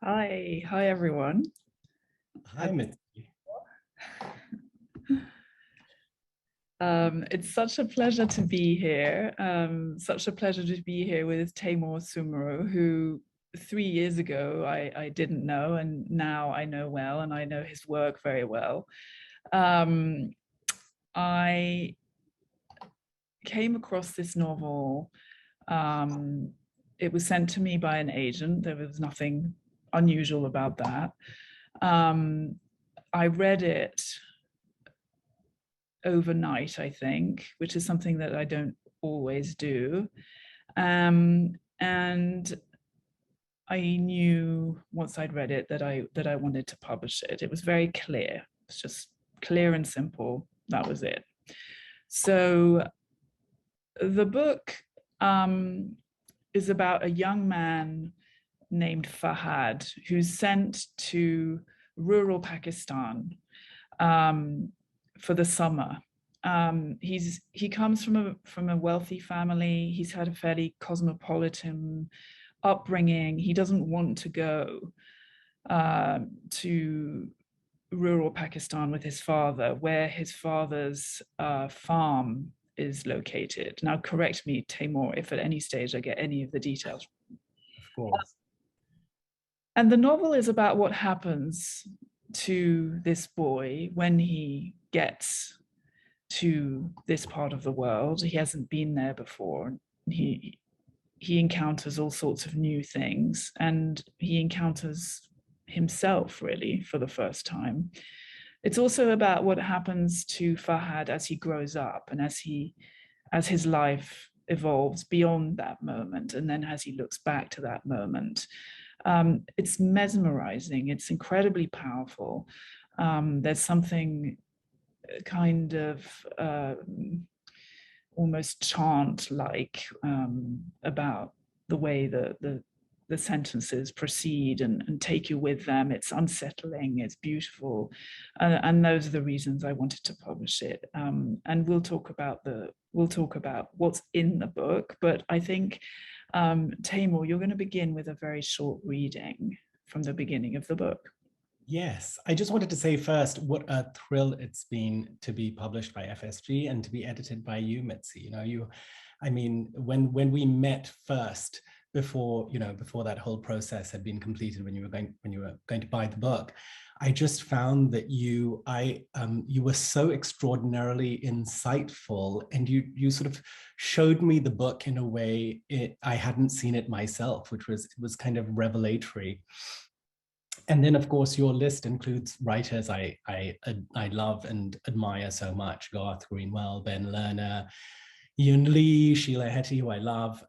Hi everyone. Hi, Mitzi. It's such a pleasure to be here. Such a pleasure to be here with Taymour Soomro, who 3 years ago I didn't know, and now I know well, and I know his work very well. Um, I came across this novel. Um, it was sent to me by an agent. There was nothing unusual about that. Um, I read it overnight, I think, which is something that I don't always do. And I knew once I'd read it that I wanted to publish it. It was very clear. It's just clear and simple. That was it. So the book is about a young man named Fahad who's sent to rural Pakistan um, for the summer. He comes from a wealthy family. He's had a fairly cosmopolitan upbringing. He doesn't want to go to rural Pakistan with his father, where his father's farm is located. Now, correct me, Taymour, if at any stage I get any of the details. Of course. And the novel is about what happens to this boy when he gets to this part of the world. He hasn't been there before. He encounters all sorts of new things, and he encounters himself really for the first time. It's also about what happens to Fahad as he grows up and as his life evolves beyond that moment, and then as he looks back to that moment. It's mesmerizing. It's incredibly powerful. There's something kind of almost chant-like about the way the sentences proceed and take you with them. It's unsettling. It's beautiful, and those are the reasons I wanted to publish it. And we'll talk about what's in the book. But I think Taymour, you're going to begin with a very short reading from the beginning of the book. Yes, I just wanted to say first what a thrill it's been to be published by FSG and to be edited by you, Mitzi. I mean, when we met first before that whole process had been completed, when you were going to buy the book, I just found that you were so extraordinarily insightful, and you sort of showed me the book in a way I hadn't seen it myself, which was kind of revelatory. And then, of course, your list includes writers I love and admire so much: Garth Greenwell, Ben Lerner, Yun Lee, Sheila Heti, who I love.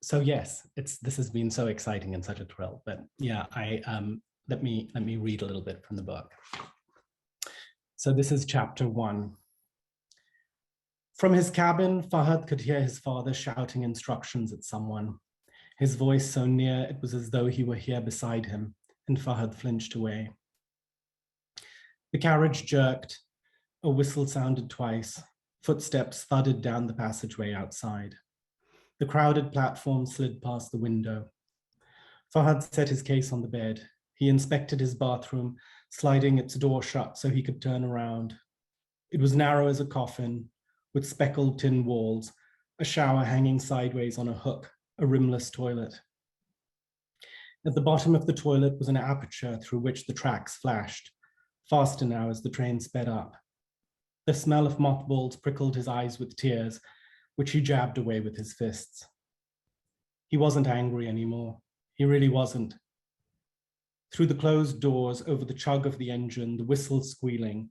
So yes, this has been so exciting and such a thrill. But yeah, let me read a little bit from the book. So this is chapter 1. From his cabin, Fahad could hear his father shouting instructions at someone. His voice so near, it was as though he were here beside him, and Fahad flinched away. The carriage jerked. A whistle sounded twice. Footsteps thudded down the passageway outside. The crowded platform slid past the window. Fahad set his case on the bed. He inspected his bathroom, sliding its door shut so he could turn around. It was narrow as a coffin, with speckled tin walls, a shower hanging sideways on a hook, a rimless toilet. At the bottom of the toilet was an aperture through which the tracks flashed, faster now as the train sped up. The smell of mothballs prickled his eyes with tears, which he jabbed away with his fists. He wasn't angry anymore. He really wasn't. Through the closed doors, over the chug of the engine, the whistle squealing,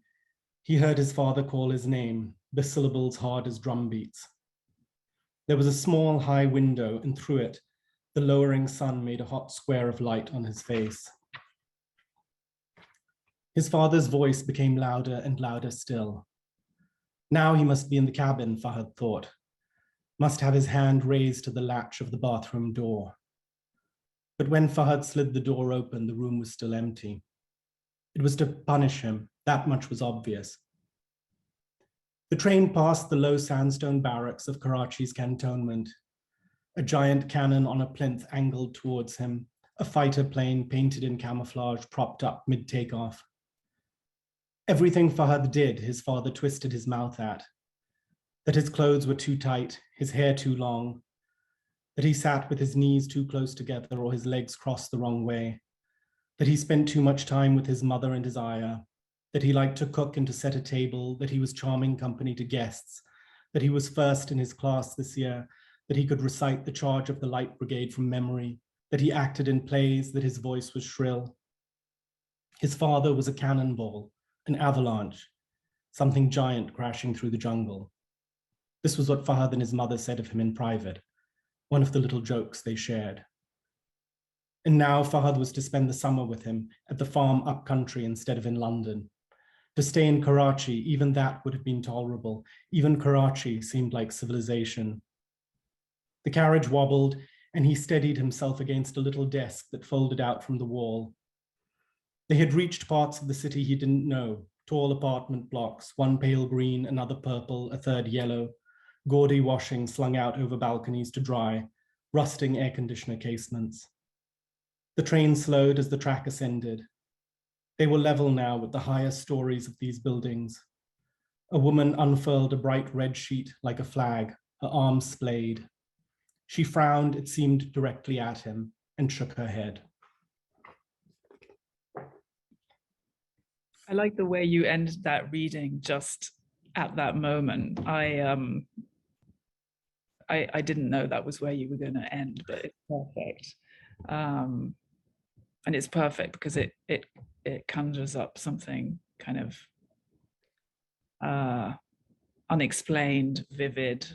he heard his father call his name, the syllables hard as drum beats. There was a small, high window, and through it, the lowering sun made a hot square of light on his face. His father's voice became louder and louder still. Now he must be in the cabin, Fahad thought. Must have his hand raised to the latch of the bathroom door. But when Fahad slid the door open, the room was still empty. It was to punish him. That much was obvious. The train passed the low sandstone barracks of Karachi's cantonment. A giant cannon on a plinth angled towards him, a fighter plane painted in camouflage propped up mid-takeoff. Everything Fahad did, his father twisted his mouth at. That his clothes were too tight, his hair too long, that he sat with his knees too close together or his legs crossed the wrong way, that he spent too much time with his mother and his ayah, that he liked to cook and to set a table, that he was charming company to guests, that he was first in his class this year, that he could recite the charge of the Light Brigade from memory, that he acted in plays, that his voice was shrill. His father was a cannonball, an avalanche, something giant crashing through the jungle. This was what Fahad and his mother said of him in private, one of the little jokes they shared. And now Fahad was to spend the summer with him at the farm up country instead of in London. To stay in Karachi, even that would have been tolerable. Even Karachi seemed like civilization. The carriage wobbled, and he steadied himself against a little desk that folded out from the wall. They had reached parts of the city he didn't know, tall apartment blocks, one pale green, another purple, a third yellow, gaudy washing slung out over balconies to dry, rusting air conditioner casements. The train slowed as the track ascended. They were level now with the higher stories of these buildings. A woman unfurled a bright red sheet like a flag, her arms splayed. She frowned, it seemed, directly at him and shook her head. I like the way you ended that reading just at that moment. I didn't know that was where you were going to end, but it's perfect. And it's perfect because it conjures up something kind of unexplained, vivid.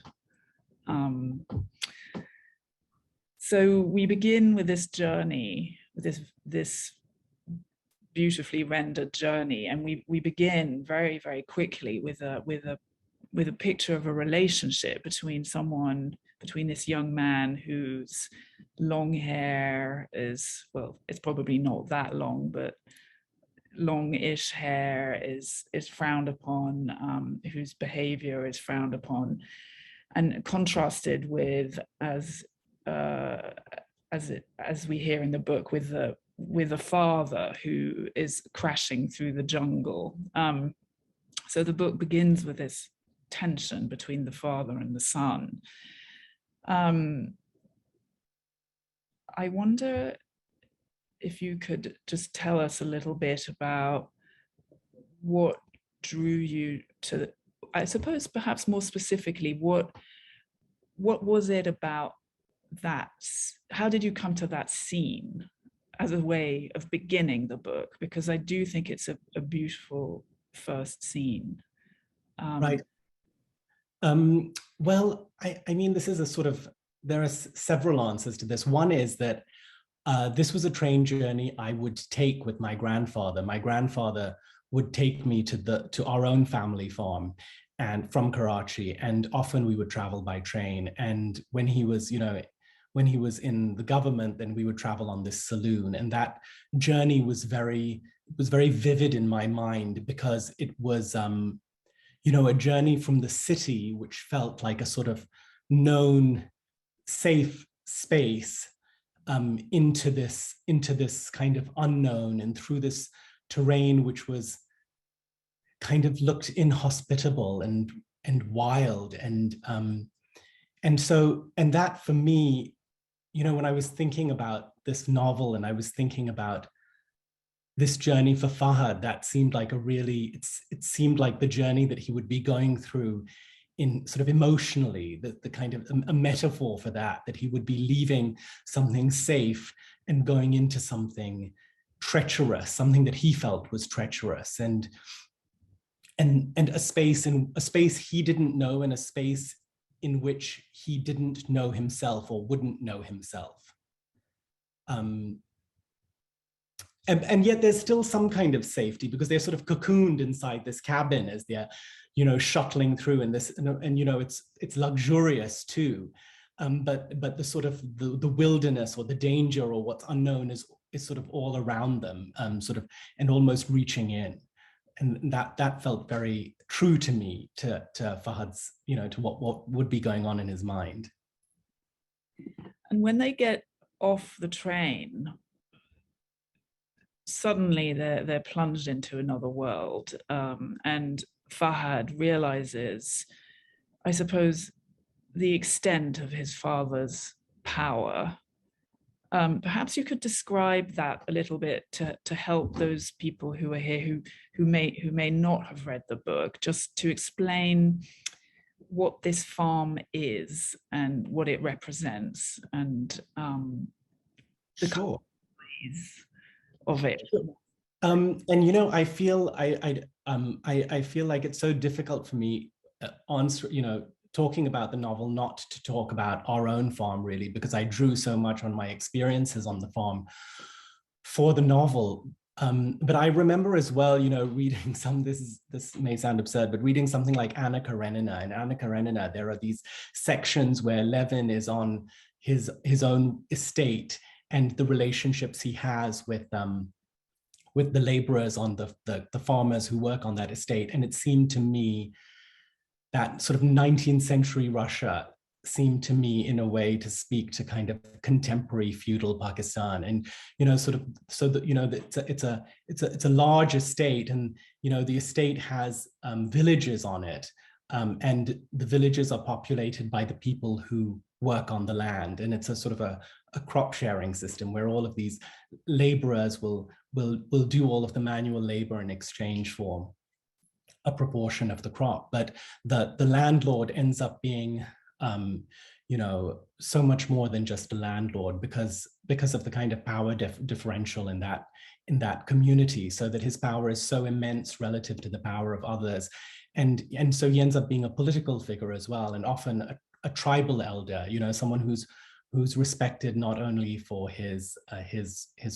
So we begin with this journey, with this beautifully rendered journey, and we begin very, very quickly with a picture of a relationship between this young man whose long hair is, well, it's probably not that long, but long-ish hair is frowned upon, whose behavior is frowned upon, and contrasted with, as we hear in the book, with a father who is crashing through the jungle. So the book begins with this tension between the father and the son. I wonder if you could just tell us a little bit about what drew you to, I suppose perhaps more specifically, what was it about that? How did you come to that scene as a way of beginning the book? Because I do think it's a beautiful first scene. Right. Well, I mean, this is a sort of, there are several answers to this. One is that this was a train journey I would take with my grandfather. My grandfather would take me to our own family farm and from Karachi, and often we would travel by train. And when he was, when he was in the government, then we would travel on this saloon. And that journey was very vivid in my mind, because it was, a journey from the city, which felt like a sort of known, safe space, into this kind of unknown, and through this terrain which was kind of looked inhospitable and wild, and that for me, when I was thinking about this novel and I was thinking about this journey for Fahad, that seemed like it seemed like the journey that he would be going through in sort of emotionally, the kind of a metaphor for that he would be leaving something safe and going into something treacherous, something that he felt was treacherous, and a space he didn't know, and a space in which he didn't know himself or wouldn't know himself. And yet there's still some kind of safety, because they're sort of cocooned inside this cabin as they're, shuttling through, and this, and it's luxurious too. But the sort of the wilderness or the danger or what's unknown is sort of all around them, sort of, and almost reaching in. And that felt very true to me, to Fahad's, to what would be going on in his mind. And when they get off the train, suddenly they're plunged into another world, and Fahad realizes, I suppose, the extent of his father's power. Perhaps you could describe that a little bit to help those people who are here who may not have read the book, just to explain what this farm is and what it represents, and the Sure. companies of it. And I feel I feel like it's so difficult for me talking about the novel, not to talk about our own farm really, because I drew so much on my experiences on the farm for the novel. But I remember as well, reading this may sound absurd, but reading something like Anna Karenina. In Anna Karenina, there are these sections where Levin is on his own estate and the relationships he has with the laborers on the farmers who work on that estate. And it seemed to me that sort of 19th century Russia seemed to me in a way to speak to kind of contemporary feudal Pakistan. And sort of, so that it's a large estate, and the estate has villages on it, and the villages are populated by the people who work on the land, and it's a sort of a crop sharing system where all of these laborers will do all of the manual labor in exchange for a proportion of the crop. But the landlord ends up being so much more than just a landlord, because of the kind of power differential in that community, so that his power is so immense relative to the power of others. And so he ends up being a political figure as well, and often a tribal elder, someone who's respected not only for his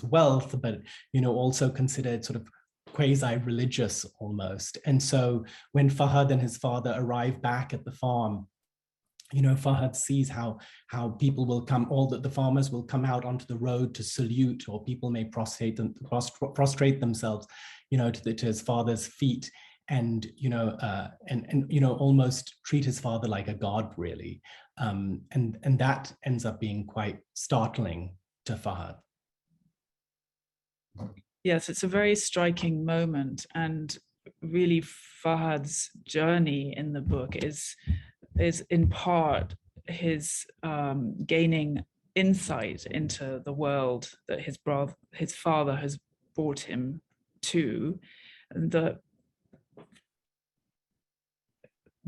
wealth, but also considered sort of quasi-religious almost. And so when Fahad and his father arrive back at the farm, Fahad sees how people will come, all the farmers will come out onto the road to salute, or people may prostrate themselves, to his father's feet, and almost treat his father like a god, really. And that ends up being quite startling to Fahad. Yes, it's a very striking moment, and really Fahad's journey in the book is in part his gaining insight into the world that his father has brought him to, and the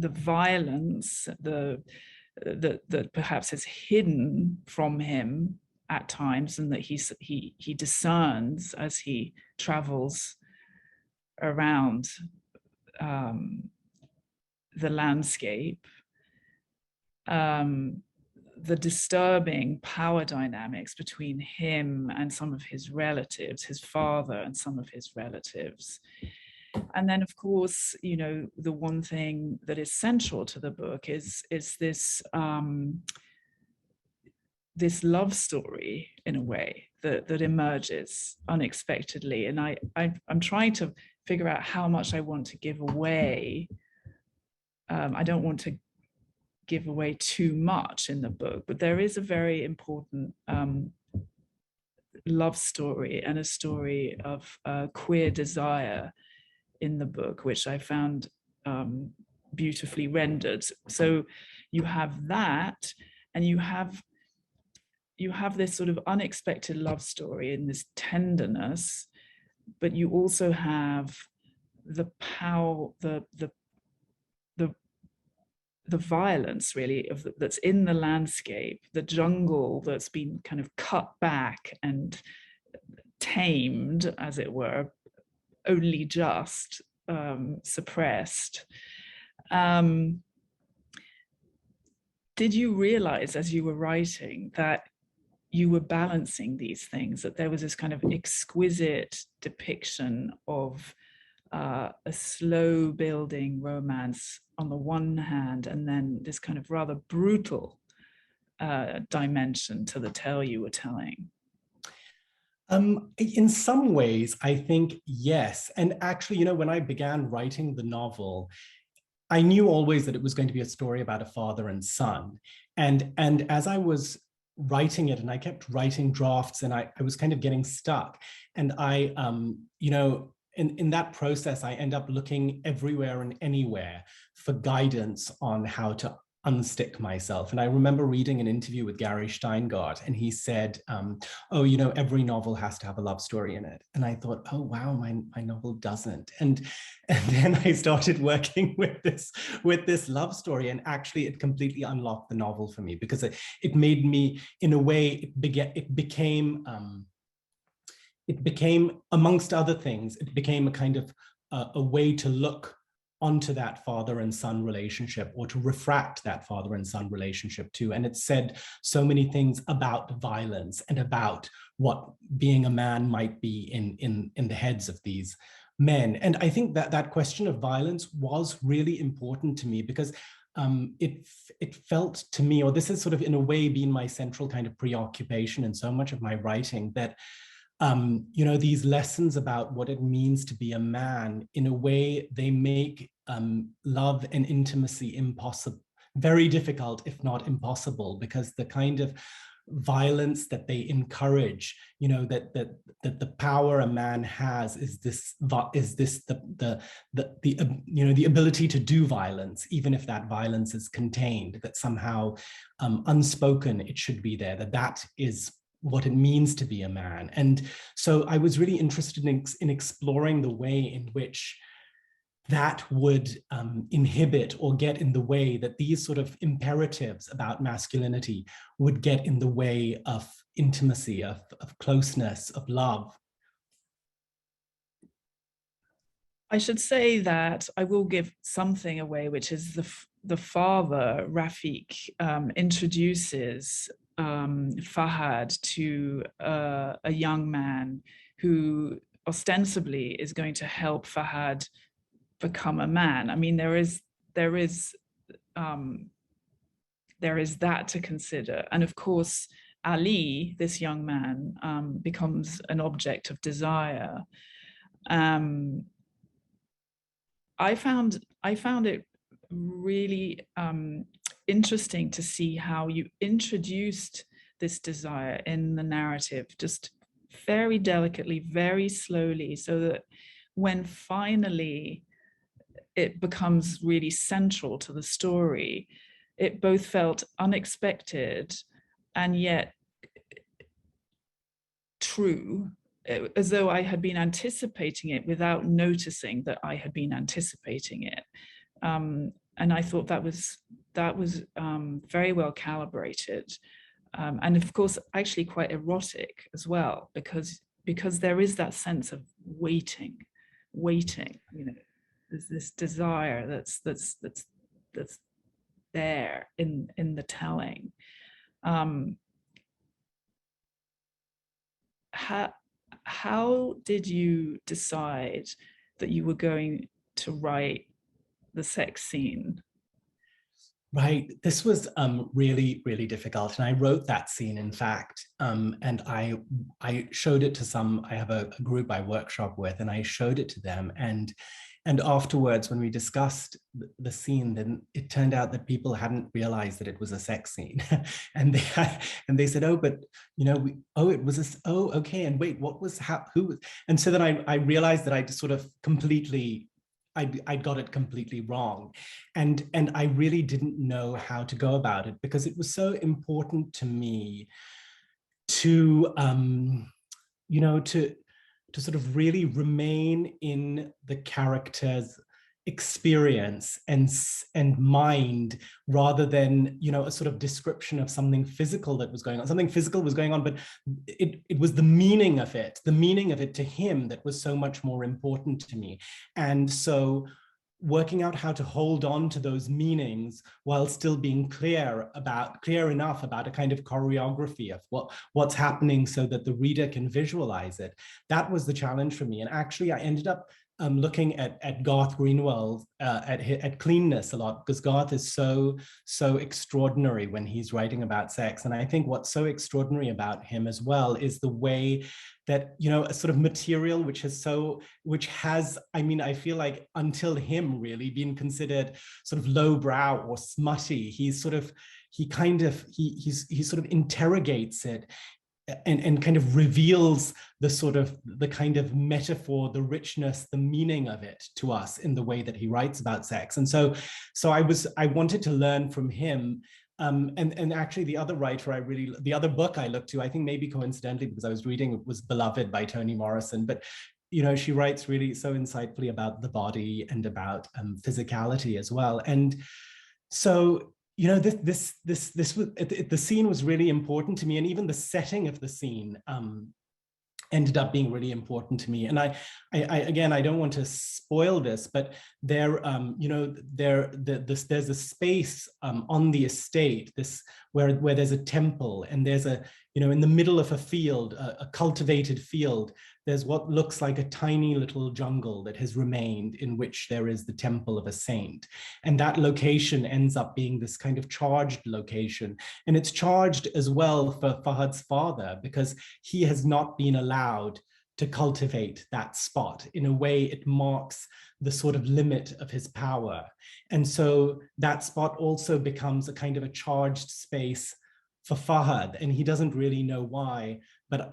violence that perhaps is hidden from him at times, and that he discerns as he travels around the landscape, the disturbing power dynamics between him and some of his relatives, his father and some of his relatives. And then, of course, the one thing that is central to the book is this this love story, in a way, that emerges unexpectedly. And I'm trying to figure out how much I want to give away. I don't want to give away too much in the book, but there is a very important love story, and a story of queer desire in the book, which I found beautifully rendered. So you have that, and you have this sort of unexpected love story and this tenderness, but you also have the power, the violence, really, that's in the landscape, the jungle that's been kind of cut back and tamed, as it were, only just suppressed. Did you realize, as you were writing, that you were balancing these things, that there was this kind of exquisite depiction of a slow building romance on the one hand, and then this kind of rather brutal dimension to the tale you were telling? In some ways, I think yes. And actually, when I began writing the novel, I knew always that it was going to be a story about a father and son. And as I was writing it, and I kept writing drafts, and I was kind of getting stuck. And I, you know, in that process, I end up looking everywhere and anywhere for guidance on how to unstick myself. And I remember reading an interview with Gary Steingart, and he said, oh, you know, every novel has to have a love story in it. And I thought, oh, wow, my novel doesn't. And then I started working with this love story, and actually it completely unlocked the novel for me, because it made me, in a way, it became, amongst other things, it became a kind of a way to look onto that father and son relationship, or to refract that father and son relationship too. And it said so many things about violence and about what being a man might be in the heads of these men. And I think that that question of violence was really important to me, because it felt to me, or this has sort of in a way been my central kind of preoccupation in so much of my writing, that you know, these lessons about what it means to be a man, in a way, they make love and intimacy impossible, very difficult, if not impossible, because the kind of violence that they encourage, you know, that the power a man has is this the you know, the ability to do violence, even if that violence is contained, that somehow unspoken it should be there, that is what it means to be a man. And so I was really interested in exploring the way in which that would inhibit or get in the way, that these sort of imperatives about masculinity would get in the way of intimacy, of closeness, of love. I should say that I will give something away, which is the father, Rafik, introduces Fahad to a young man who ostensibly is going to help Fahad become a man. I mean, there is that to consider, and of course, Ali, this young man, becomes an object of desire. I found it really interesting to see how you introduced this desire in the narrative, just very delicately, very slowly, so that when finally it becomes really central to the story, it both felt unexpected and yet true, as though I had been anticipating it without noticing that I had been anticipating it. And I thought that was very well calibrated. And of course, actually quite erotic as well, because there is that sense of waiting, you know, there's this desire that's there in the telling. How did you decide that you were going to write the sex scene? Right. This was really, really difficult. And I wrote that scene, in fact, and I showed it to some, I have a group I workshop with, and I showed it to them. And afterwards, when we discussed the scene, then it turned out that people hadn't realized that it was a sex scene. and they said, oh, but, you know, it was oh, okay. And wait, what was, who was, and so then I realized that I just sort of completely, I got it completely wrong. And I really didn't know how to go about it, because it was so important to me to, you know, to sort of really remain in the character's experience and mind, rather than, you know, a sort of description of something physical that was going on. Something physical was going on, but it was the meaning of it to him that was so much more important to me. And so working out how to hold on to those meanings while still being clear enough about a kind of choreography of what's happening, so that the reader can visualize it. That was the challenge for me. And actually, I ended up looking at Garth Greenwell, at cleanness a lot, because Garth is so extraordinary when he's writing about sex. And I think what's so extraordinary about him as well is the way that, you know, a sort of material which has, I mean, I feel like until him really been considered sort of lowbrow or smutty. He's sort of, he sort of interrogates it and kind of reveals the kind of metaphor, the richness, the meaning of it to us in the way that he writes about sex. And so I wanted to learn from him. And actually the other the other book I looked to, I think maybe coincidentally because I was reading, was Beloved by Toni Morrison. But she writes really so insightfully about the body and about physicality as well. And so the scene was really important to me, and even the setting of the scene ended up being really important to me. And I again, I don't want to spoil this, but there's a space on the estate, where there's a temple, and there's in the middle of a field, a cultivated field, there's what looks like a tiny little jungle that has remained, in which there is the temple of a saint. And that location ends up being this kind of charged location. And it's charged as well for Fahad's father, because he has not been allowed to cultivate that spot. In a way, it marks the sort of limit of his power. And so that spot also becomes a kind of a charged space for Fahad, and he doesn't really know why. But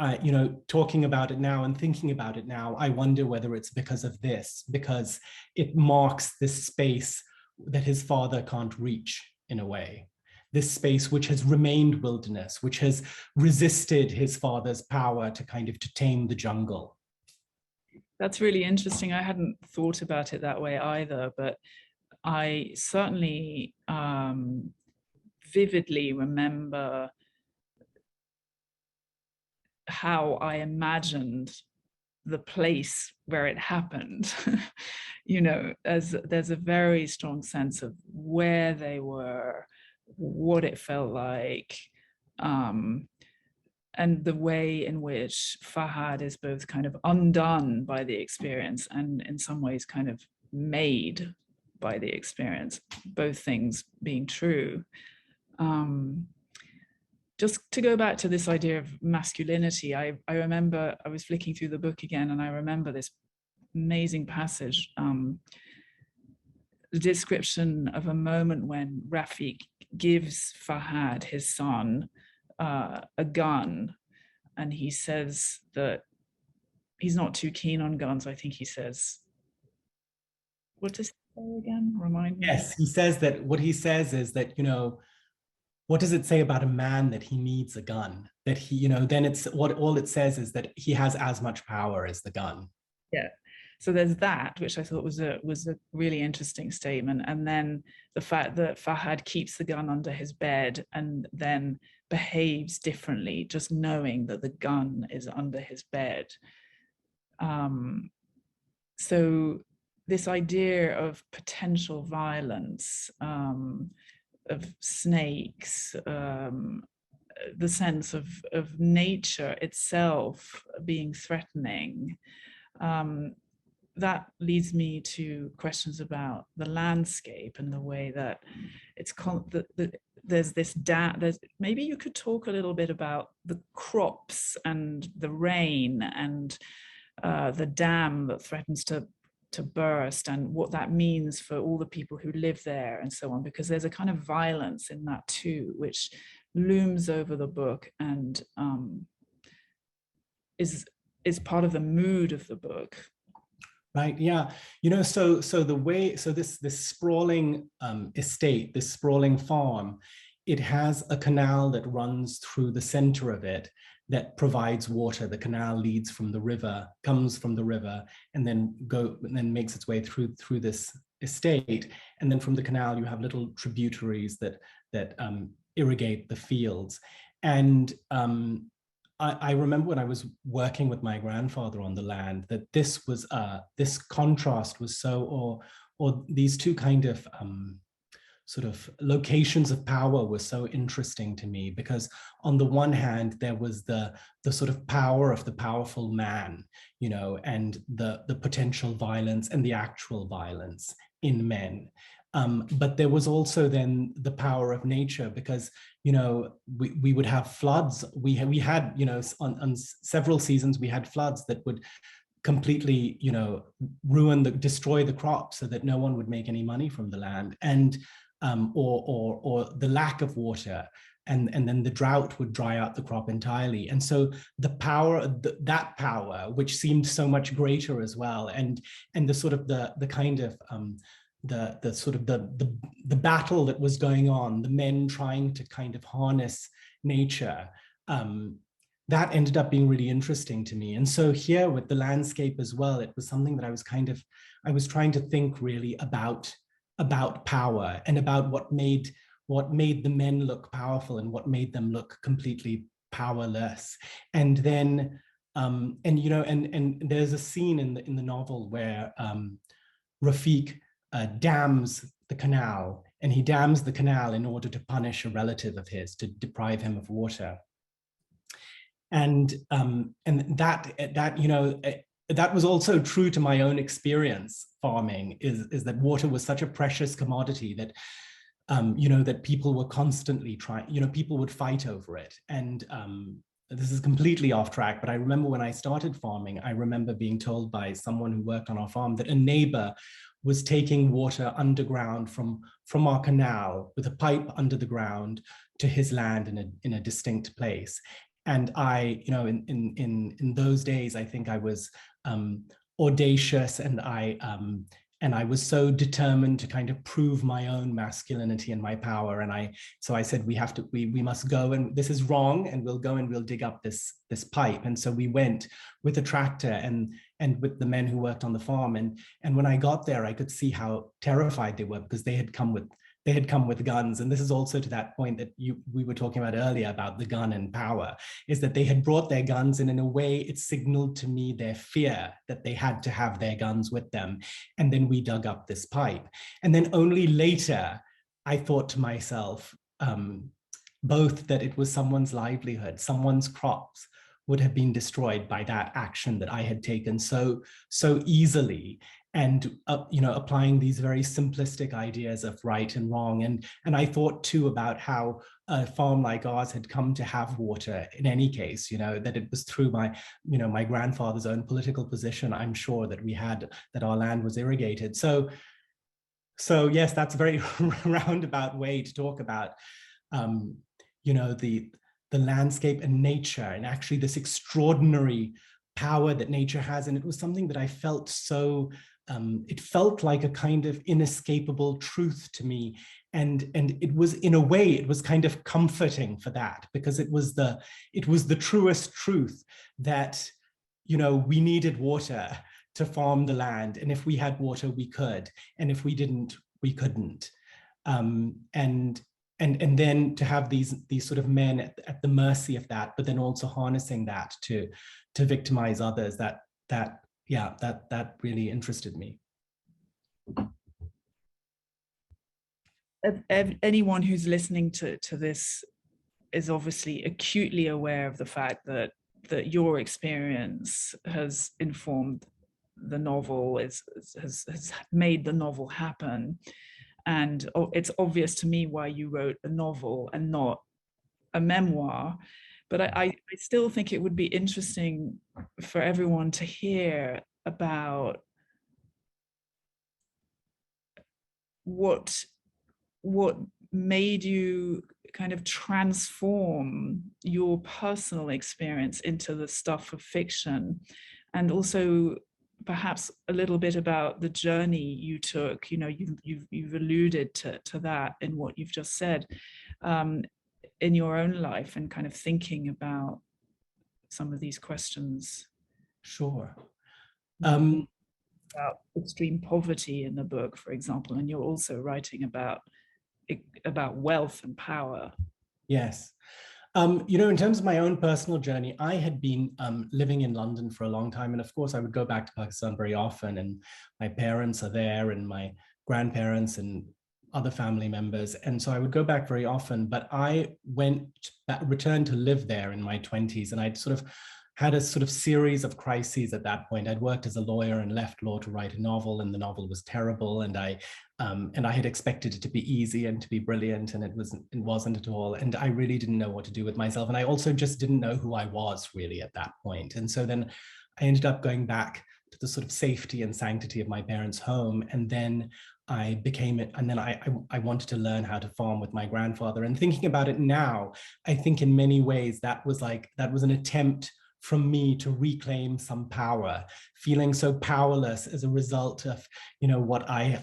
talking about it now and thinking about it now, I wonder whether it's because of this, because it marks this space that his father can't reach, in a way. This space which has remained wilderness, which has resisted his father's power to tame the jungle. That's really interesting. I hadn't thought about it that way either, but I certainly vividly remember how I imagined the place where it happened. As there's a very strong sense of where they were, what it felt like, and the way in which Fahad is both kind of undone by the experience and in some ways kind of made by the experience, both things being true. Just to go back to this idea of masculinity, I remember I was flicking through the book again, and I remember this amazing passage, the description of a moment when Rafiq gives Fahad, his son, a gun, and he says that he's not too keen on guns. I think he says, what does he say again? Remind me. Yes, he says that, what he says is that, what does it say about a man that he needs a gun? That he, then it's all it says is that he has as much power as the gun. Yeah. So there's that, which I thought was a really interesting statement. And then the fact that Fahad keeps the gun under his bed and then behaves differently, just knowing that the gun is under his bed. So this idea of potential violence, of snakes, the sense of nature itself being threatening, that leads me to questions about the landscape and the way that it's there's this maybe you could talk a little bit about the crops and the rain and the dam that threatens to burst, and what that means for all the people who live there and so on, because there's a kind of violence in that too, which looms over the book and is part of the mood of the book. Right. Yeah. So this sprawling estate, this sprawling farm, it has a canal that runs through the center of it that provides water. The canal leads from the river, comes from the river, and then makes its way through this estate. And then from the canal, you have little tributaries that irrigate the fields. And I remember when I was working with my grandfather on the land, that this contrast was so, or these two kind of sort of locations of power were so interesting to me, because on the one hand, there was the sort of power of the powerful man, and the potential violence and the actual violence in men. But there was also then the power of nature, because we would have floods. We had on several seasons we had floods that would completely destroy the crops, so that no one would make any money from the land. And or the lack of water. And then the drought would dry out the crop entirely. And so the power, that power, which seemed so much greater as well, and the sort of the kind of the sort of the battle that was going on, the men trying to kind of harness nature, that ended up being really interesting to me. And so here with the landscape as well, it was something that I was trying to think really about power and about what made the men look powerful and what made them look completely powerless. And then and you know, and there's a scene in the novel where Rafiq dams the canal, and he dams the canal in order to punish a relative of his, to deprive him of water. And that you know, that was also true to my own experience farming, is that water was such a precious commodity that you know, that people were constantly trying, you know, people would fight over it. And this is completely off track, but I remember when I started farming, I remember being told by someone who worked on our farm that a neighbor was taking water underground from our canal with a pipe under the ground to his land in a distinct place. And I, you know, in those days, I think I was audacious, and I was so determined to kind of prove my own masculinity and my power. And so I said, we must go, and this is wrong, and we'll go and we'll dig up this pipe. And so we went with a tractor and with the men who worked on the farm. And when I got there, I could see how terrified they were, because they had come with guns. And this is also to that point that we were talking about earlier about the gun and power, is that they had brought their guns, and in a way it signaled to me their fear that they had to have their guns with them. And then we dug up this pipe. And then only later I thought to myself, both that it was someone's livelihood, someone's crops would have been destroyed by that action that I had taken so easily, and you know, applying these very simplistic ideas of right and wrong. And I thought too about how a farm like ours had come to have water in any case, you know, that it was through my grandfather's own political position, I'm sure, that our land was irrigated. So yes, that's a very roundabout way to talk about you know, the landscape and nature, and actually this extraordinary power that nature has. And it was something that I felt so, it felt like a kind of inescapable truth to me. And it was, in a way, it was kind of comforting for that, because it was the truest truth that, you know, we needed water to farm the land. And if we had water, we could. And if we didn't, we couldn't. And then to have these sort of men at the mercy of that, but then also harnessing that to victimize others, that really interested me. Anyone who's listening to this is obviously acutely aware of the fact that your experience has informed the novel, has made the novel happen. And it's obvious to me why you wrote a novel and not a memoir. But I still think it would be interesting for everyone to hear about what made you kind of transform your personal experience into the stuff of fiction, and also perhaps a little bit about the journey you took. You know, you've alluded to that in what you've just said, in your own life, and kind of thinking about some of these questions. Sure. About extreme poverty in the book, for example, and you're also writing about wealth and power. Yes. You know, in terms of my own personal journey, I had been living in London for a long time. And of course, I would go back to Pakistan very often, and my parents are there, and my grandparents and other family members. And so I would go back very often, but I returned to live there in my 20s. And I'd sort of had a sort of series of crises at that point. I'd worked as a lawyer and left law to write a novel, and the novel was terrible. And I had expected it to be easy and to be brilliant, and it wasn't at all. And I really didn't know what to do with myself. And I also just didn't know who I was really at that point. And so then I ended up going back to the sort of safety and sanctity of my parents' home. And then I became it, and then I wanted to learn how to farm with my grandfather. And thinking about it now, I think in many ways that was an attempt from me to reclaim some power, feeling so powerless as a result of, you know,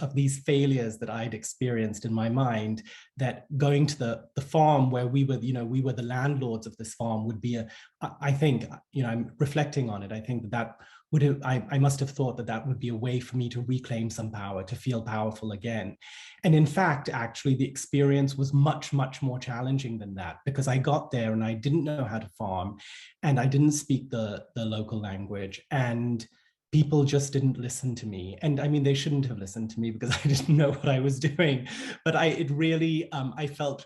of these failures that I'd experienced in my mind, that going to the farm where we were the landlords of this farm would be I think, you know, I'm reflecting on it, I think that would have, I must have thought that would be a way for me to reclaim some power, to feel powerful again. And in fact, actually, the experience was much, much more challenging than that, because I got there and I didn't know how to farm, and I didn't speak the local language, and people just didn't listen to me. And I mean, they shouldn't have listened to me because I didn't know what I was doing. But I felt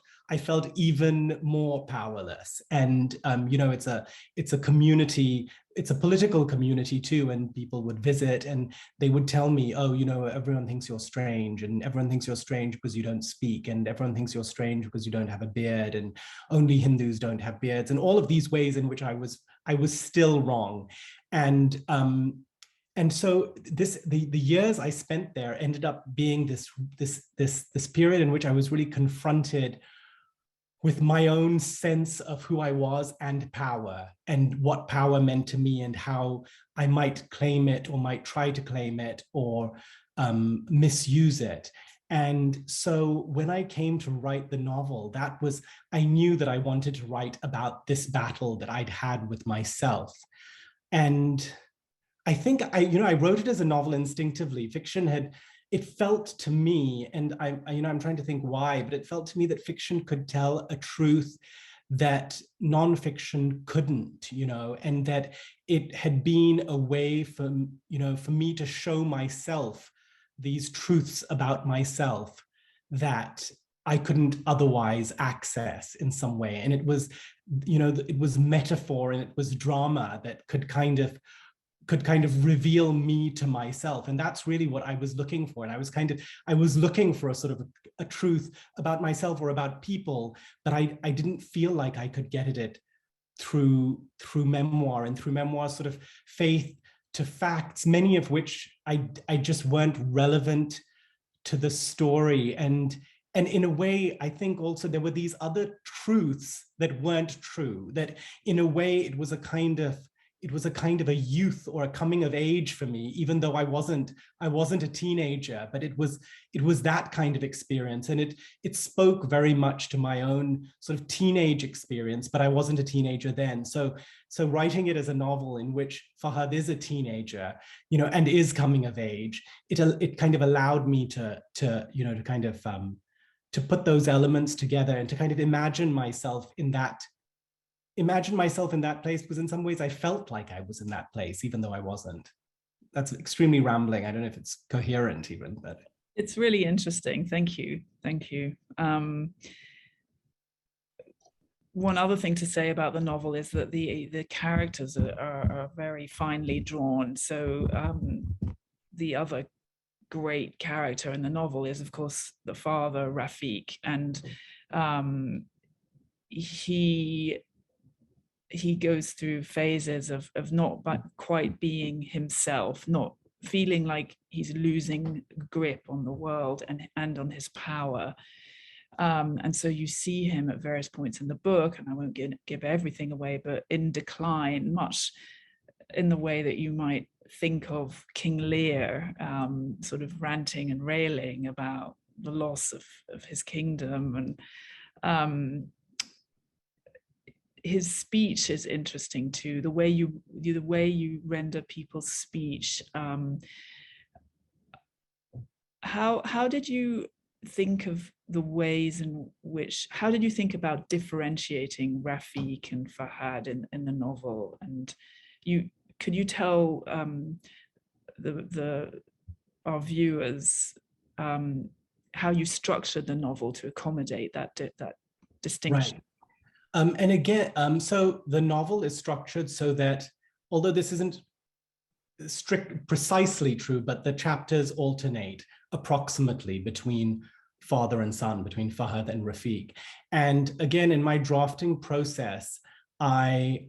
even more powerless. And you know, it's a community, it's a political community too, and people would visit and they would tell me, oh, you know, everyone thinks you're strange, and everyone thinks you're strange because you don't speak, and everyone thinks you're strange because you don't have a beard, and only Hindus don't have beards, and all of these ways in which I was still wrong. And so the years I spent there ended up being this period in which I was really confronted with my own sense of who I was and power, and what power meant to me, and how I might claim it or might try to claim it, or misuse it. And so when I came to write the novel, I knew that I wanted to write about this battle that I'd had with myself. And I think I wrote it as a novel instinctively. It felt to me, and I'm trying to think why, but it felt to me that fiction could tell a truth that nonfiction couldn't, you know, and that it had been a way for me to show myself these truths about myself that I couldn't otherwise access in some way. And it was, you know, it was metaphor and it was drama that could kind of reveal me to myself. And that's really what I was looking for. And I was looking for a sort of a truth about myself or about people, but I didn't feel like I could get it through memoir, and through memoir sort of faith to facts, many of which I just weren't relevant to the story. And in a way, I think also there were these other truths that weren't true, that in a way it was a kind of a youth or a coming of age for me, even though I wasn't a teenager, but it was that kind of experience. And it spoke very much to my own sort of teenage experience, but I wasn't a teenager then. So writing it as a novel in which Fahad is a teenager, you know, and is coming of age, it kind of allowed me to put those elements together and to kind of imagine myself in that place, because in some ways I felt like I was in that place, even though I wasn't. That's extremely rambling. I don't know if it's coherent even, but. It's really interesting. Thank you. Thank you. One other thing to say about the novel is that the characters are very finely drawn. So the other great character in the novel is, of course, the father, Rafiq, and he goes through phases of not quite being himself, not feeling like he's losing grip on the world and on his power. And so you see him at various points in the book, and I won't give everything away, but in decline, much in the way that you might think of King Lear, sort of ranting and railing about the loss of his kingdom. And his speech is interesting too, the way you render people's speech. How did you think of the ways in which, how did you think about differentiating Rafiq and Fahad in the novel? And could you tell our viewers how you structured the novel to accommodate that distinction? Right. And again, so the novel is structured so that, although this isn't precisely true, but the chapters alternate approximately between father and son, between Fahad and Rafiq. And again, in my drafting process, I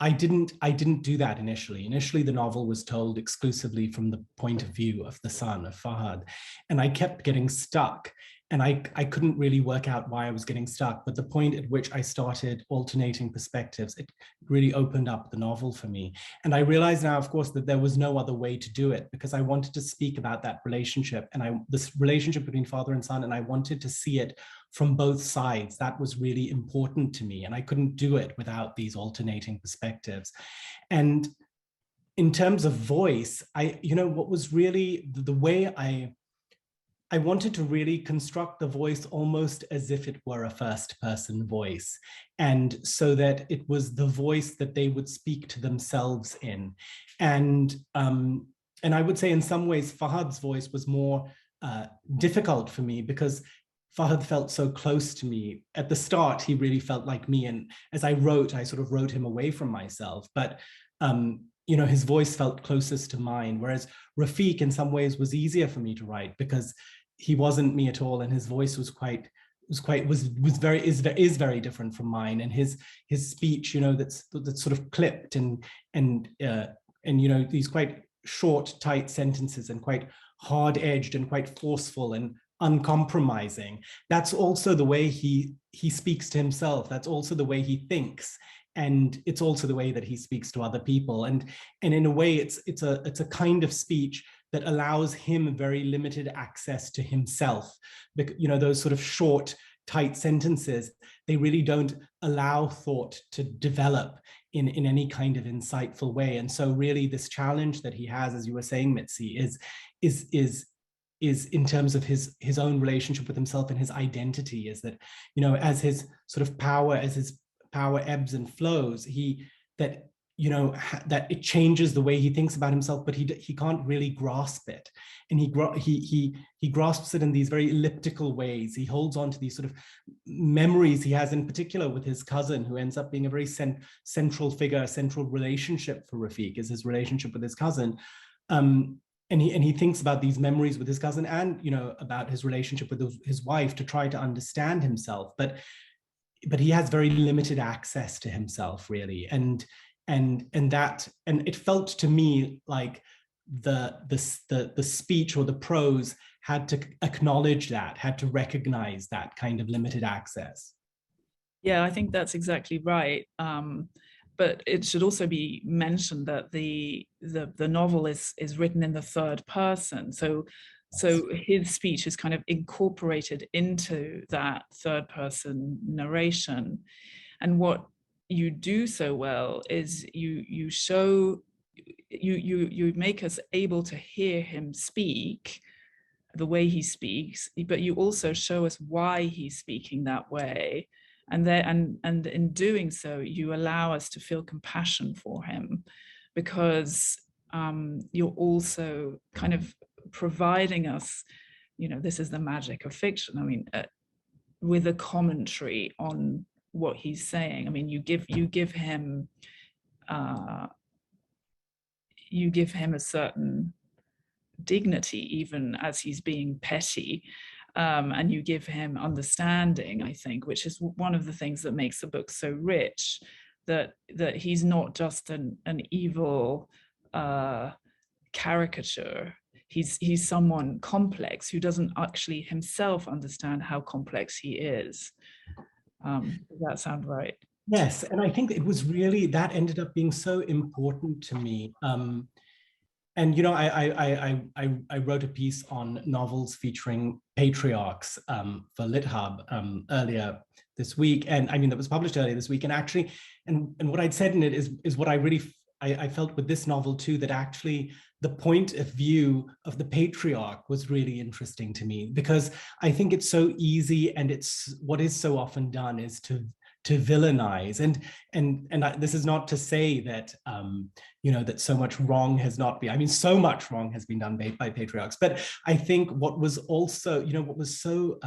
I didn't do that initially. Initially, the novel was told exclusively from the point of view of the son, of Fahad. And I kept getting stuck. And I couldn't really work out why I was getting stuck. But the point at which I started alternating perspectives, it really opened up the novel for me. And I realize now, of course, that there was no other way to do it, because I wanted to speak about that relationship, and this relationship between father and son, and I wanted to see it from both sides. That was really important to me. And I couldn't do it without these alternating perspectives. And in terms of voice, what was really the way I wanted to really construct the voice almost as if it were a first person voice. And so that it was the voice that they would speak to themselves in. And I would say in some ways, Fahad's voice was more difficult for me, because Fahad felt so close to me. At the start, he really felt like me. And as I wrote, I sort of wrote him away from myself. But his voice felt closest to mine, whereas Rafiq in some ways was easier for me to write, because he wasn't me at all, and his voice was very different from mine, and his speech, that's sort of clipped and these quite short, tight sentences, and quite hard-edged and quite forceful and uncompromising. That's also the way he speaks to himself. That's also the way he thinks. And it's also the way that he speaks to other people. And in a way, it's a kind of speech that allows him very limited access to himself. Those sort of short, tight sentences, they really don't allow thought to develop in any kind of insightful way. And so really this challenge that he has, as you were saying, Mitzi, is in terms of his own relationship with himself and his identity, is that, as his power ebbs and flows, that it changes the way he thinks about himself, but he can't really grasp it. And he grasps it in these very elliptical ways. He holds on to these sort of memories he has, in particular with his cousin, who ends up being a very central figure, a central relationship for Rafiq, is his relationship with his cousin. And he thinks about these memories with his cousin, and about his relationship with his wife, to try to understand himself. But he has very limited access to himself, really. And it felt to me like the speech or the prose had to acknowledge that, had to recognize that kind of limited access. Yeah, I think that's exactly right. But it should also be mentioned that the novel is written in the third person. So his speech is kind of incorporated into that third person narration. And what you do so well is you make us able to hear him speak the way he speaks, but you also show us why he's speaking that way. And in doing so, you allow us to feel compassion for him, because you're also kind of providing us, this is the magic of fiction. I mean, with a commentary on what he's saying. I mean, you give him a certain dignity, even as he's being petty. And you give him understanding, I think, which is one of the things that makes the book so rich, that he's not just an evil caricature. He's someone complex who doesn't actually himself understand how complex he is. Does that sound right? Yes, and I think it was really, that ended up being so important to me. And I wrote a piece on novels featuring patriarchs for LitHub earlier this week, and I mean that was published earlier this week. And actually, and what I'd said in it is what I felt with this novel too, that actually the point of view of the patriarch was really interesting to me, because I think it's so easy, and it's what is so often done is to villainize, and this is not to say that that so much wrong has not been, I mean, so much wrong has been done by patriarchs, but I think what was also, what was so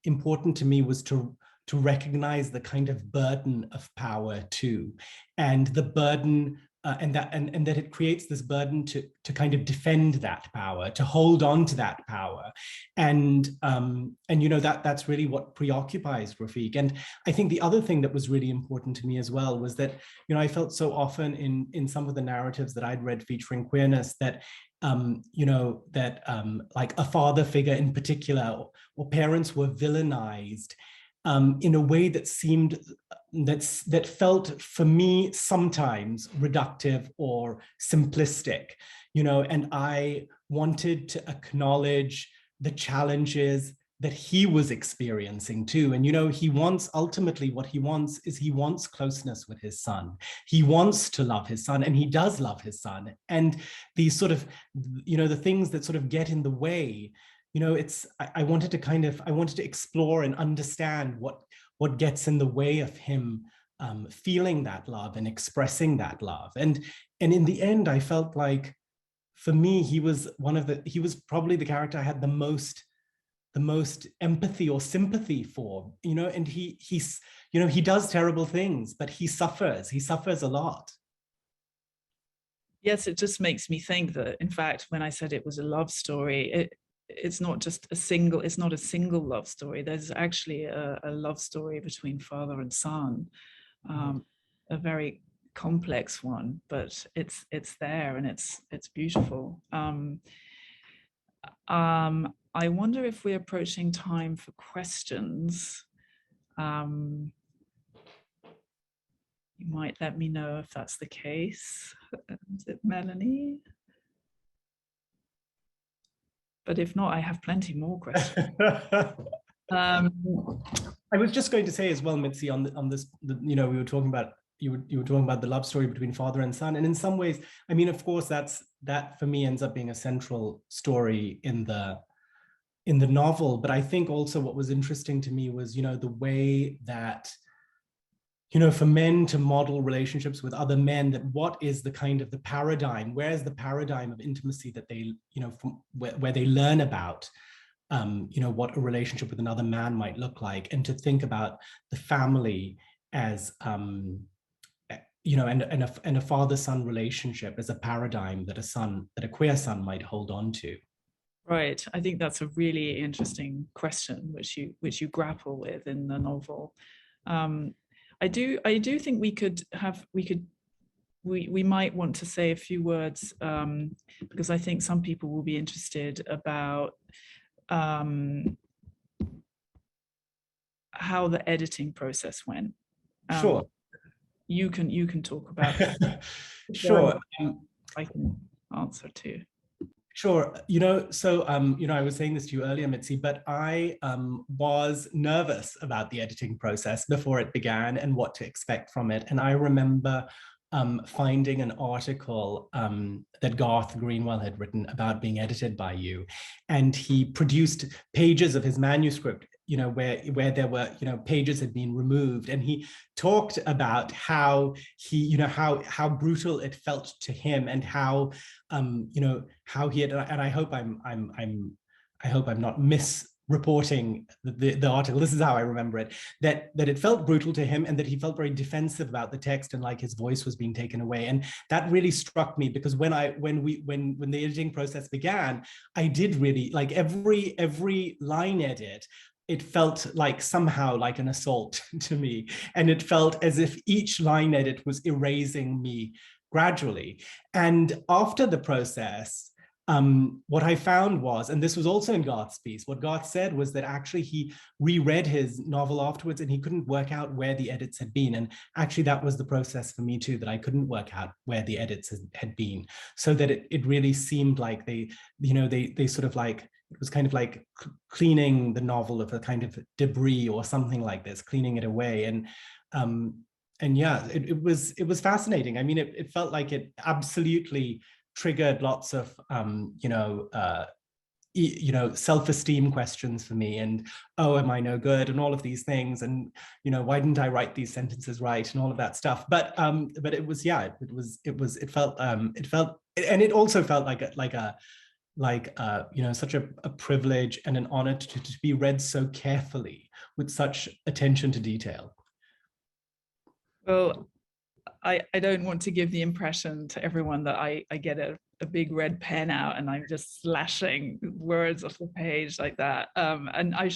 important to me was to recognize the kind of burden of power too, and the burden and that it creates this burden to kind of defend that power, to hold on to that power, and you know, that's really what preoccupies Rafiq. And I think the other thing that was really important to me as well was that, you know, I felt so often in some of the narratives that I'd read featuring queerness that you know, that like a father figure in particular, or parents were villainized in a way that seemed that felt for me sometimes reductive or simplistic, you know, and I wanted to acknowledge the challenges that he was experiencing too. And, you know, he wants, ultimately what he wants is he wants closeness with his son. He wants to love his son, and he does love his son. And these sort of, you know, the things that sort of get in the way, you know, I wanted to explore and understand what gets in the way of him feeling that love and expressing that love. And in the end, I felt like, for me, he was probably the character I had the most empathy or sympathy for, you know, and he's, you know, he does terrible things, but he suffers a lot. Yes, it just makes me think that, in fact, when I said it was a love story, it's not just it's not a single love story. There's actually a love story between father and son, a very complex one, but it's there, and it's beautiful. I wonder if we're approaching time for questions. You might let me know if that's the case. Is it Melanie? But if not, I have plenty more questions. I was just going to say as well, Mitzi, on this, you know, we were talking about, you were talking about the love story between father and son, and in some ways, I mean, of course, that for me ends up being a central story in the novel. But I think also what was interesting to me was, you know, the way that, you know, for men to model relationships with other men, that what is the kind of the paradigm, where is the paradigm of intimacy that they, you know, from where they learn about, you know, what a relationship with another man might look like, and to think about the family as, you know, and a father-son relationship as a paradigm that a queer son might hold on to. Right. I think that's a really interesting question, which you grapple with in the novel. I do think we might want to say a few words, because I think some people will be interested about how the editing process went. Sure. You can talk about it. Sure. I can answer too. Sure. You know, so, you know, I was saying this to you earlier, Mitzi, but I was nervous about the editing process before it began and what to expect from it. And I remember finding an article that Garth Greenwell had written about being edited by you. And he produced pages of his manuscript, you know, where there were, you know, pages had been removed. And he talked about how he, you know, how brutal it felt to him, and how, you know, how he had, and I hope I'm not misreporting the article. This is how I remember it, that it felt brutal to him, and that he felt very defensive about the text, and like his voice was being taken away. And that really struck me, because when the editing process began, I did really, like, every line edit, it felt like somehow like an assault to me. And it felt as if each line edit was erasing me gradually. And after the process, what I found was, and this was also in Garth's piece, what Garth said was that actually he reread his novel afterwards, and he couldn't work out where the edits had been. And actually that was the process for me too, that I couldn't work out where the edits had been. So that it really seemed like they, you know, they sort of like, it was kind of like cleaning the novel of a kind of debris or something like this, cleaning it away. And yeah, it was fascinating. I mean, it felt like it absolutely triggered lots of you know, self-esteem questions for me, and, oh, am I no good, and all of these things, and, you know, why didn't I write these sentences right, and all of that stuff. But it was, yeah, it felt, and it also felt like you know, such a privilege and an honor to be read so carefully with such attention to detail. Well, I don't want to give the impression to everyone that I get a big red pen out and I'm just slashing words off the page like that. And I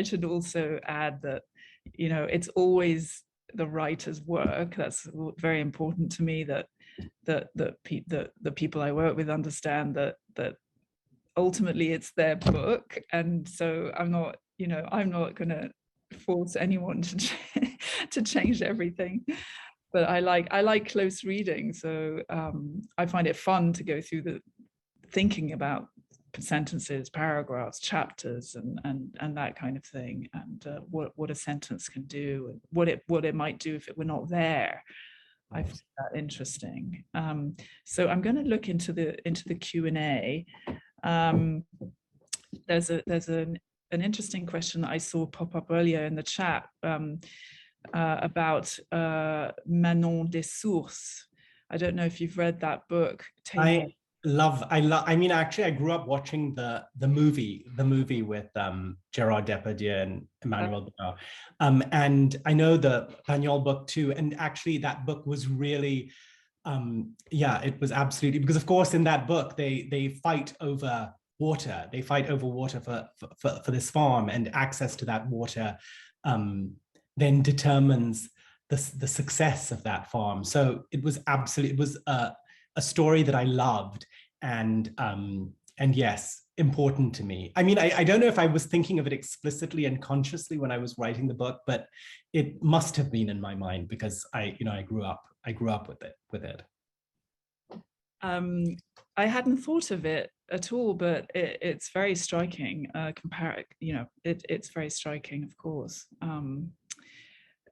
should also add that, you know, it's always the writer's work. That's very important to me, that the people I work with understand that ultimately it's their book. And so I'm not going to force anyone to change everything. But I like close reading, so I find it fun to go through the thinking about sentences, paragraphs, chapters, and that kind of thing, and what a sentence can do, and what it might do if it were not there. I find that interesting. So I'm going to look into the Q&A. There's an interesting question that I saw pop up earlier in the chat. About Manon des Sources. I don't know if you've read that book. Taymour. I mean, actually, I grew up watching the movie with Gerard Depardieu and Emmanuel Bernard. And I know the Pagnol book too. And actually, that book was really, it was absolutely, because of course, in that book, they fight over water. They fight over water for this farm, and access to that water then determines the success of that farm. So it was a story that I loved, and yes, important to me. I mean, I don't know if I was thinking of it explicitly and consciously when I was writing the book, but it must have been in my mind, because I grew up with it. I hadn't thought of it at all, but it's very striking. It's very striking, of course.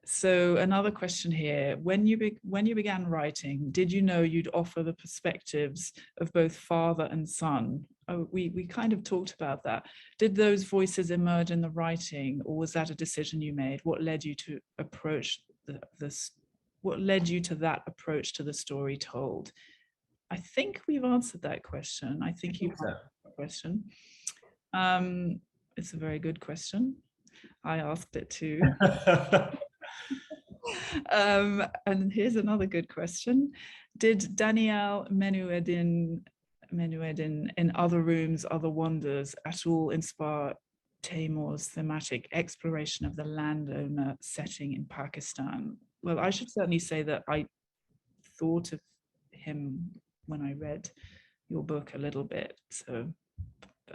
So another question here: when you began writing, did you know you'd offer the perspectives of both father and son? Oh, we kind of talked about that. Did those voices emerge in the writing, or was that a decision you made? What led you to approach this? What led you to that approach to the story told? I think we've answered that question. I think you've answered that question. It's a very good question. I asked it too. And here's another good question. Did Daniel Menuedin in Other Rooms, Other Wonders at all inspire Taymour's thematic exploration of the landowner setting in Pakistan? Well, I should certainly say that I thought of him when I read your book a little bit. So,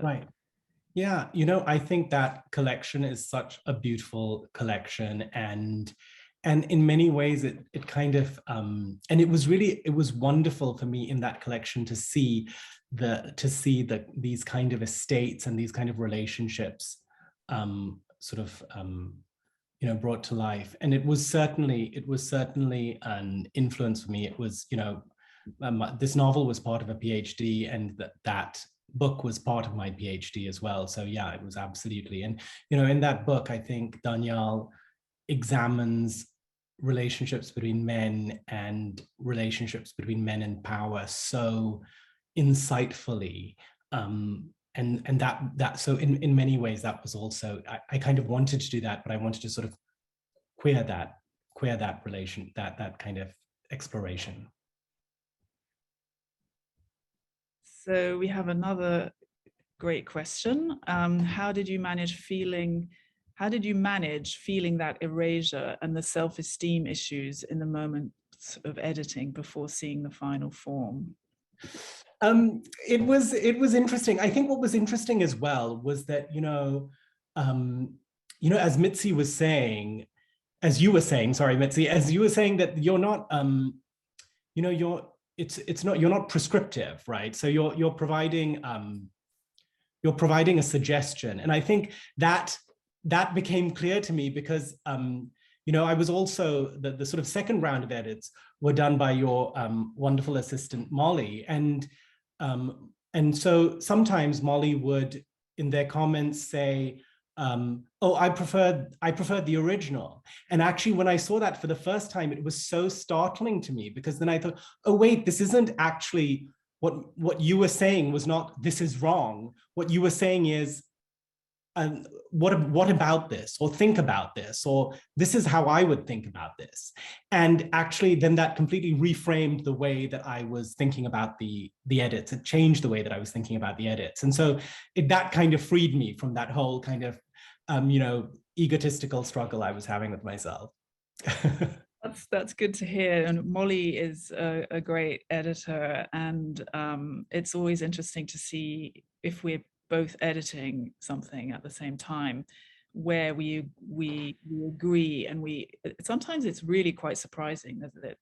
right. Yeah, I think that collection is such a beautiful collection, and in many ways it kind of and it was wonderful for me in that collection to see these kind of estates and these kind of relationships brought to life. And it was certainly an influence for me. It was, this novel was part of a PhD, and that book was part of my PhD as well. So yeah, it was absolutely. And in that book, I think Daniel examines relationships between men and relationships between men and power so insightfully, and that so in many ways that was also, I kind of wanted to do that, but I wanted to sort of queer that relation, that kind of exploration. So we have another great question. How did you manage feeling that erasure and the self-esteem issues in the moment of editing before seeing the final form? It was interesting. I think what was interesting as well was that, as Mitzi was saying, as you were saying, sorry, Mitzi, as you were saying, that you're not, you're not prescriptive, right? So you're providing a suggestion. And I think that became clear to me because, I was also, the sort of second round of edits were done by your wonderful assistant, Molly. And so sometimes Molly would, in their comments, say, oh, I preferred the original. And actually, when I saw that for the first time, it was so startling to me, because then I thought, oh, wait, this isn't actually what you were saying was not, this is wrong. What you were saying is, what about this, or think about this, or this is how I would think about this. And actually then that completely reframed the way that I was thinking about the edits. It changed the way that I was thinking about the edits. And so that kind of freed me from that whole kind of, egotistical struggle I was having with myself. That's good to hear. And Molly is a great editor, and it's always interesting to see if we're both editing something at the same time, where we agree, and sometimes it's really quite surprising that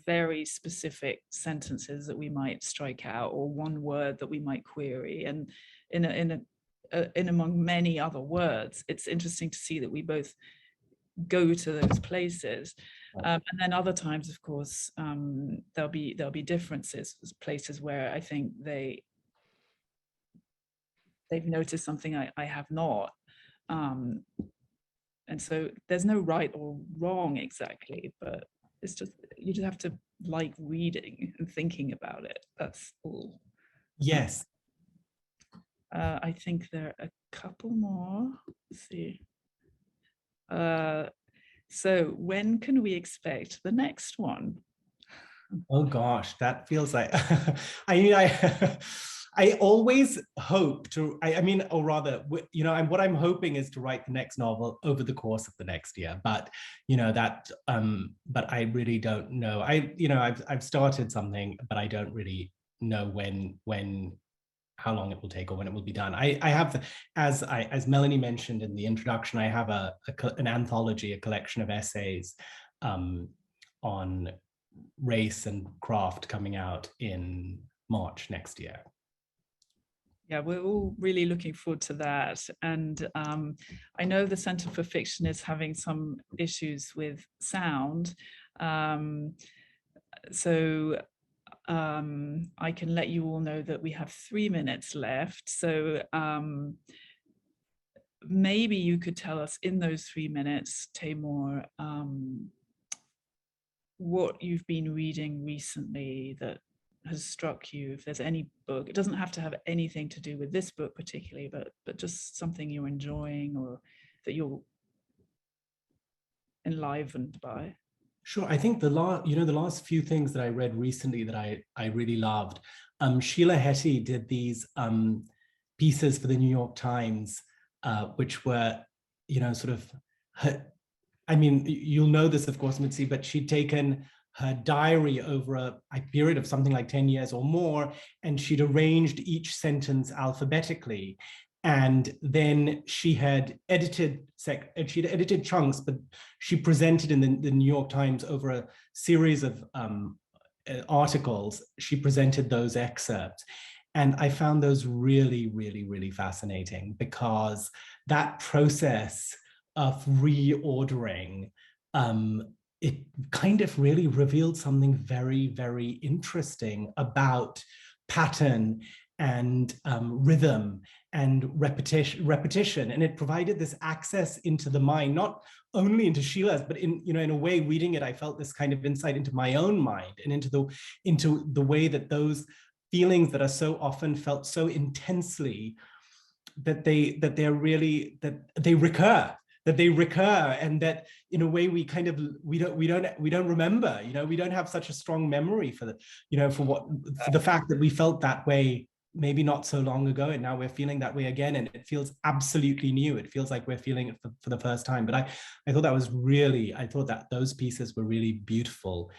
very specific sentences that we might strike out, or one word that we might query, and in among many other words, it's interesting to see that we both go to those places. And then other times, of course, there'll be differences. There's places where I think they've noticed something I have not. And so there's no right or wrong exactly, but it's just, you just have to like reading and thinking about it. That's all. Yes. I think there are a couple more. Let's see. So when can we expect the next one? Oh gosh, that feels like, I mean, I always hope to, or rather, what I'm hoping is to write the next novel over the course of the next year. But, but I really don't know. I've started something, but I don't really know how long it will take or when it will be done. I have, as Melanie mentioned in the introduction, I have an anthology, a collection of essays on race and craft coming out in March next year. Yeah, we're all really looking forward to that. And I know the Centre for Fiction is having some issues with sound. So I can let you all know that we have 3 minutes left. So maybe you could tell us in those 3 minutes, Taymour, what you've been reading recently that has struck you. If there's any book, it doesn't have to have anything to do with this book particularly, but just something you're enjoying or that you're enlivened by. Sure. I think the last few things that I read recently that I really loved, Sheila Heti did these pieces for the New York Times, which were, sort of you'll know this, of course, Mitzi, but she'd taken her diary over a period of something like 10 years or more, and she'd arranged each sentence alphabetically. And then she had edited chunks, but she presented in the New York Times over a series of articles. She presented those excerpts. And I found those really, really, really fascinating, because that process of reordering, it kind of really revealed something very, very interesting about pattern and rhythm and repetition. And it provided this access into the mind, not only into Sheila's, but in a way, reading it, I felt this kind of insight into my own mind and into the way that those feelings that are so often felt so intensely, that they recur, and that in a way we don't remember, we don't have such a strong memory for the fact that we felt that way maybe not so long ago, and now we're feeling that way again, and it feels absolutely new. It feels like we're feeling it for the first time. But I thought that those pieces were really beautiful,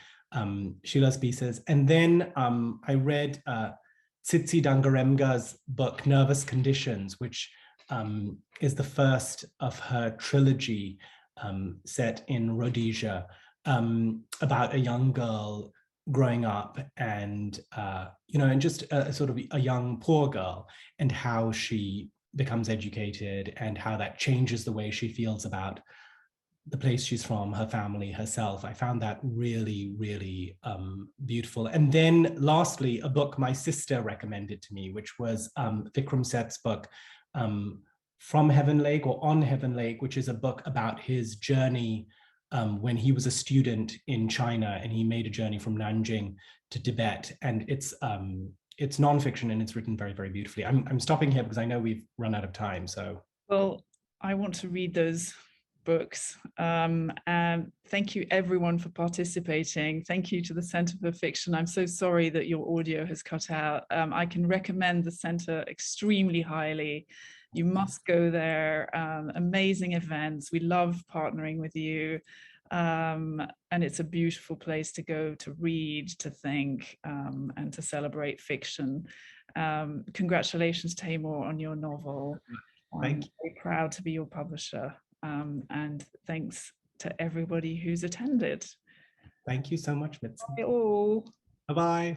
Sheila's pieces. And then I read Tsitsi Dangaremga's book Nervous Conditions, which is the first of her trilogy set in Rhodesia, about a young girl growing up, and and just sort of a young poor girl, and how she becomes educated, and how that changes the way she feels about the place she's from, her family, herself. I found that really, really beautiful. And then lastly, a book my sister recommended to me, which was Vikram Seth's book, From Heaven Lake or On Heaven Lake, which is a book about his journey when he was a student in China, and he made a journey from Nanjing to Tibet. And it's nonfiction, and it's written very, very beautifully. I'm stopping here because I know we've run out of time. So Well, I want to read those books. And thank you everyone for participating. Thank you to the Center for Fiction. I'm so sorry that your audio has cut out. I can recommend the center extremely highly. You must go there. Amazing events. We love partnering with you. And it's a beautiful place to go to read, to think, and to celebrate fiction. Congratulations, Taymour, on your novel. Thank you. Very proud to be your publisher. And thanks to everybody who's attended. Thank you so much, Mitzi. Bye all. Bye-bye.